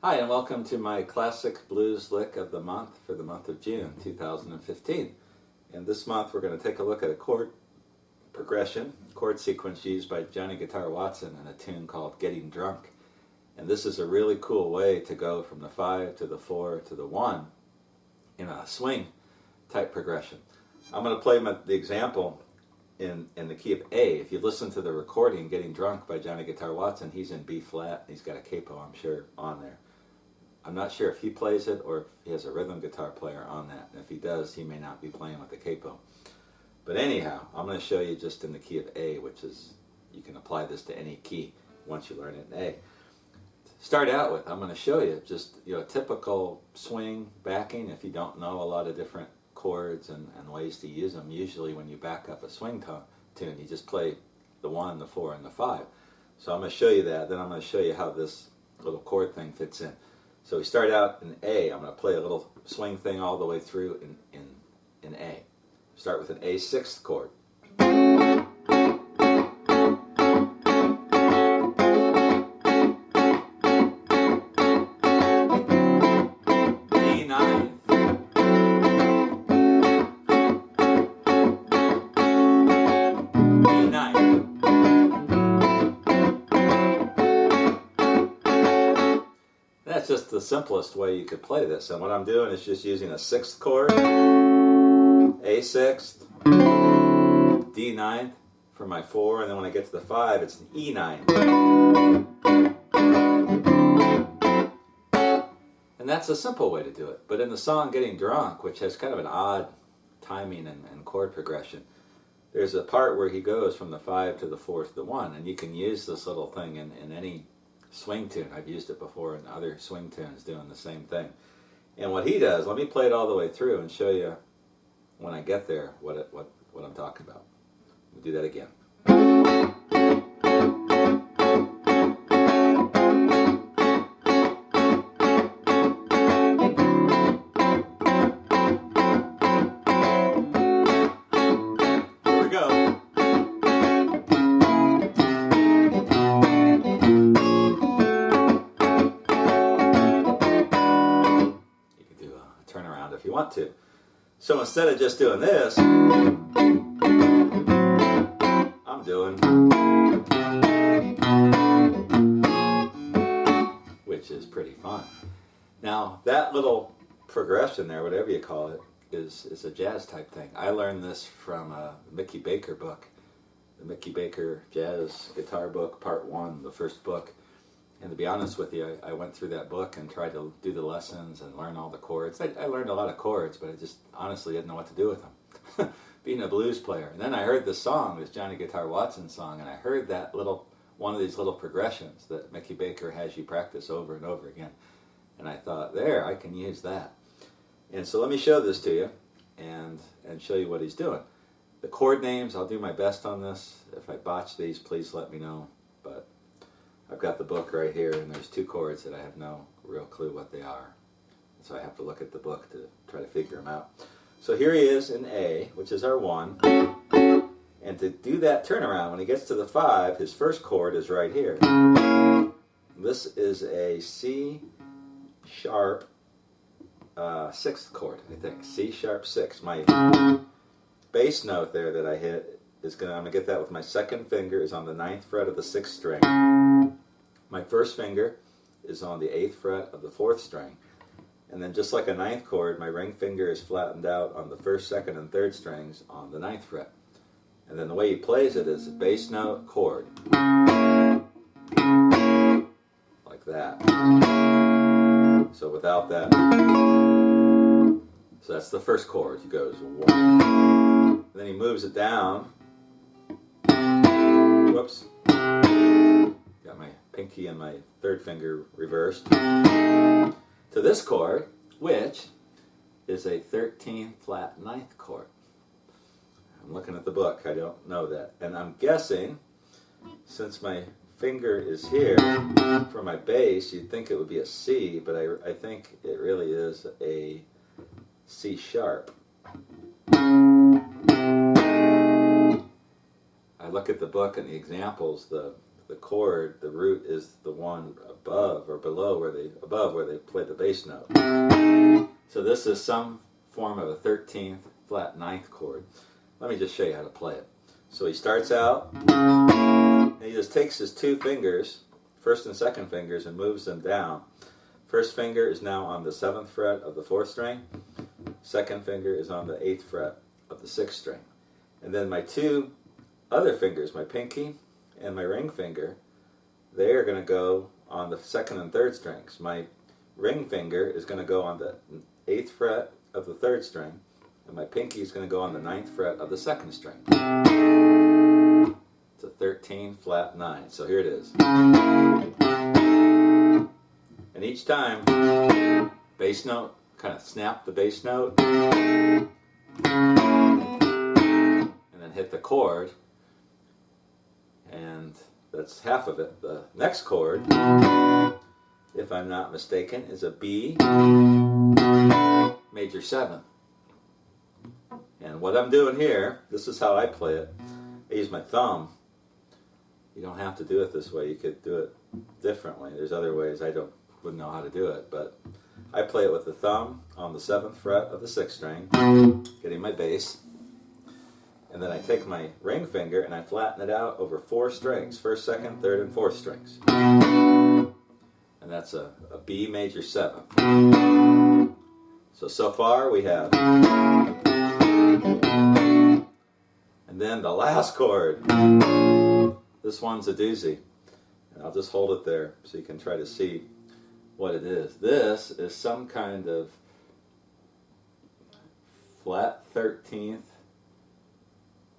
Hi, and welcome to my classic blues lick of the month for the month of June 2015. And this month we're going to take a look at a chord progression, chord sequence used by Johnny Guitar Watson in a tune called Getting Drunk. And this is a really cool way to go from the 5 to the 4 to the 1 in a swing type progression. I'm going to play the example in the key of A. If you listen to the recording, Getting Drunk by Johnny Guitar Watson, he's in B flat. He's got a capo, I'm sure, on there. I'm not sure if he plays it or if he has a rhythm guitar player on that. And if he does, he may not be playing with the capo. But anyhow, I'm going to show you just in the key of A, which is, you can apply this to any key once you learn it in A. Start out with, I'm going to show you just a typical swing backing. If you don't know a lot of different chords and ways to use them, usually when you back up a swing tune, you just play the 1, the 4, and the 5. So I'm going to show you that. Then I'm going to show you how this little chord thing fits in. So we start out in A. I'm going to play a little swing thing all the way through in A. Start with an A6th chord. D9. E9. That's just the simplest way you could play this. And what I'm doing is just using a 6th chord, A6th, D9th for my 4, and then when I get to the 5, it's an E9. And that's a simple way to do it. But in the song Getting Drunk, which has kind of an odd timing and chord progression, there's a part where he goes from the 5 to the 4 to the 1, and you can use this little thing in any swing tune. I've used it before in other swing tunes doing the same thing. And what he does, let me play it all the way through and show you when I get there what I'm talking about. We'll do that again. Here we go. Turnaround if you want to. So instead of just doing this, I'm doing, which is pretty fun. Now that little progression there, whatever you call it, is a jazz type thing. I learned this from a Mickey Baker book, the Mickey Baker Jazz Guitar Book, Part 1, the first book. And to be honest with you, I went through that book and tried to do the lessons and learn all the chords. I learned a lot of chords, but I just honestly didn't know what to do with them, being a blues player. And then I heard this song, this Johnny Guitar Watson song, and I heard that one of these little progressions that Mickey Baker has you practice over and over again. And I thought, there, I can use that. And so let me show this to you and show you what he's doing. The chord names, I'll do my best on this. If I botch these, please let me know. But I've got the book right here, and there's 2 chords that I have no real clue what they are. So I have to look at the book to try to figure them out. So here he is in A, which is our 1. And to do that turnaround, when he gets to the 5, his first chord is right here. This is a C sharp 6th chord, I think. C sharp 6. My bass note there that I hit I'm going to get that with my 2nd finger is on the 9th fret of the 6th string. My 1st finger is on the 8th fret of the 4th string. And then just like a 9th chord, my ring finger is flattened out on the 1st, 2nd, and 3rd strings on the 9th fret. And then the way he plays it is a bass note, chord. Like that. So without that. So that's the first chord. He goes 1. Then he moves it down. Whoops. Got my pinky and my 3rd finger reversed. To this chord, which is a 13th flat 9th chord. I'm looking at the book. I don't know that. And I'm guessing, since my finger is here for my bass, you'd think it would be a C, but I think it really is a C sharp. I look at the book and the examples, the the chord, the root is the one above or below where they play the bass note. So this is some form of a 13th flat ninth chord. Let me just show you how to play it. So he starts out, and he just takes his two fingers, first and second fingers, and moves them down. First finger is now on the 7th fret of the 4th string. Second finger is on the 8th fret of the 6th string. And then my two other fingers, my pinky and my ring finger, they are going to go on the 2nd and 3rd strings. My ring finger is going to go on the 8th fret of the 3rd string, and my pinky is going to go on the 9th fret of the 2nd string. It's a 13 flat 9. So here it is. And each time, bass note, kind of snap the bass note, and then hit the chord, and that's half of it. The next chord, if I'm not mistaken, is a B major 7. And what I'm doing here, this is how I play it. I use my thumb. You don't have to do it this way. You could do it differently. There's other ways. I wouldn't know how to do it, but I play it with the thumb on the 7th fret of the 6th string, getting my bass, and then I take my ring finger and I flatten it out over 4 strings, 1st, 2nd, 3rd, and 4th strings. And that's a B major 7. So far we have, and then the last chord. This one's a doozy. And I'll just hold it there so you can try to see what it is. This is some kind of flat 13th,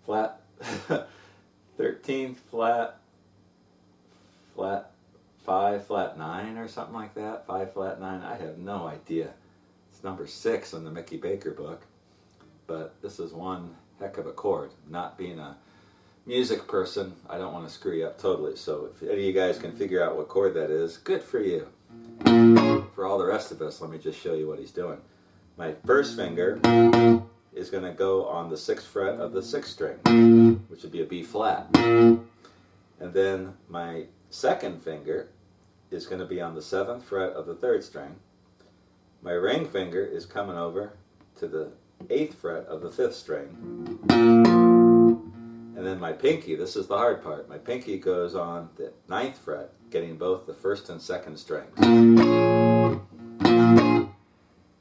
flat 13th, flat 5, flat 9 or something like that. 5, flat 9. I have no idea. It's number 6 in the Mickey Baker book. But this is one heck of a chord. Not being a music person, I don't want to screw you up totally. So if any of you guys can figure out what chord that is, good for you. For all the rest of us, let me just show you what he's doing. My first finger is going to go on the 6th fret of the 6th string, which would be a B flat. And then my second finger is going to be on the 7th fret of the 3rd string. My ring finger is coming over to the 8th fret of the 5th string. And then my pinky, this is the hard part, my pinky goes on the 9th fret, getting both the 1st and 2nd strings.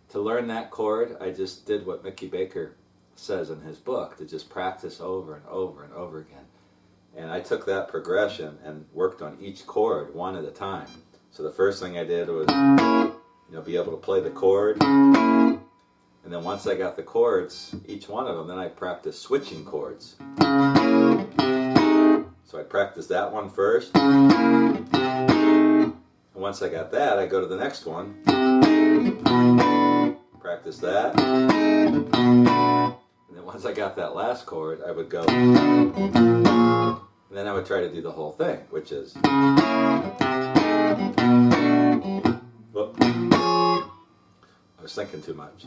To learn that chord, I just did what Mickey Baker says in his book, to just practice over and over and over again. And I took that progression and worked on each chord one at a time. So the first thing I did was, be able to play the chord. And then once I got the chords, each one of them, then I practiced switching chords. So I practiced that one first. And once I got that, I go to the next one. Practice that. And then once I got that last chord, I would go. And then I would try to do the whole thing, which is. Whoop. I was thinking too much.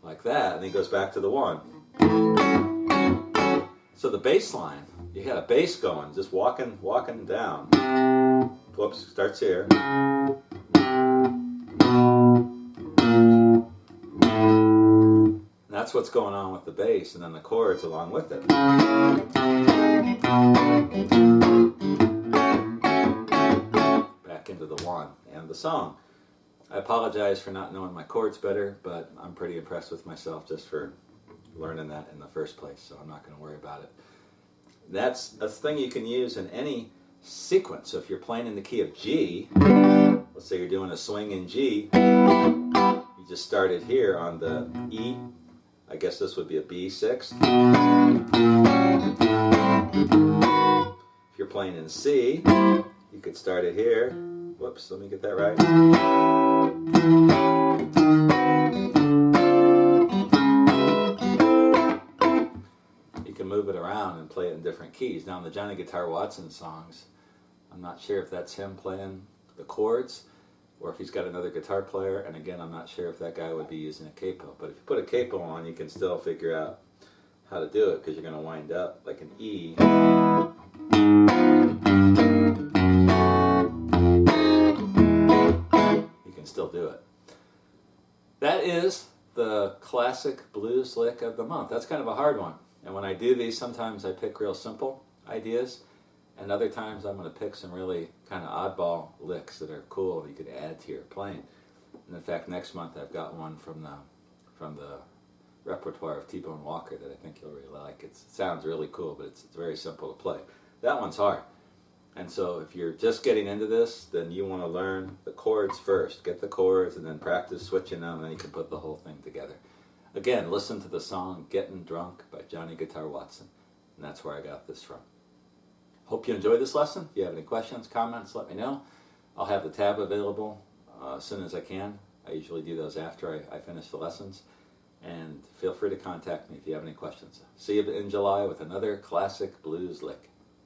Like that, and he goes back to the 1. So the bass line, you had a bass going, just walking down. Whoops, starts here. And that's what's going on with the bass, and then the chords along with it. Into the 1 and the song. I apologize for not knowing my chords better, but I'm pretty impressed with myself just for learning that in the first place, so I'm not going to worry about it. That's a thing you can use in any sequence. So if you're playing in the key of G, let's say you're doing a swing in G, you just started here on the E, I guess this would be a B6. If you're playing in C, you could start it here. Whoops, let me get that right. You can move it around and play it in different keys. Now in the Johnny Guitar Watson songs, I'm not sure if that's him playing the chords or if he's got another guitar player, and again, I'm not sure if that guy would be using a capo. But if you put a capo on, you can still figure out how to do it, because you're going to wind up like an E. You can still do it. That is the classic blues lick of the month. That's kind of a hard one. And when I do these, sometimes I pick real simple ideas, and other times I'm going to pick some really kind of oddball licks that are cool that you could add to your playing. And in fact, next month I've got one from the repertoire of T-Bone Walker that I think you'll really like. It sounds really cool, but it's very simple to play. That one's hard. And so if you're just getting into this, then you want to learn the chords first. Get the chords and then practice switching them, and then you can put the whole thing together. Again, listen to the song Getting Drunk by Johnny Guitar Watson. And that's where I got this from. Hope you enjoyed this lesson. If you have any questions, comments, let me know. I'll have the tab available as soon as I can. I usually do those after I finish the lessons. And feel free to contact me if you have any questions. See you in July with another classic blues lick.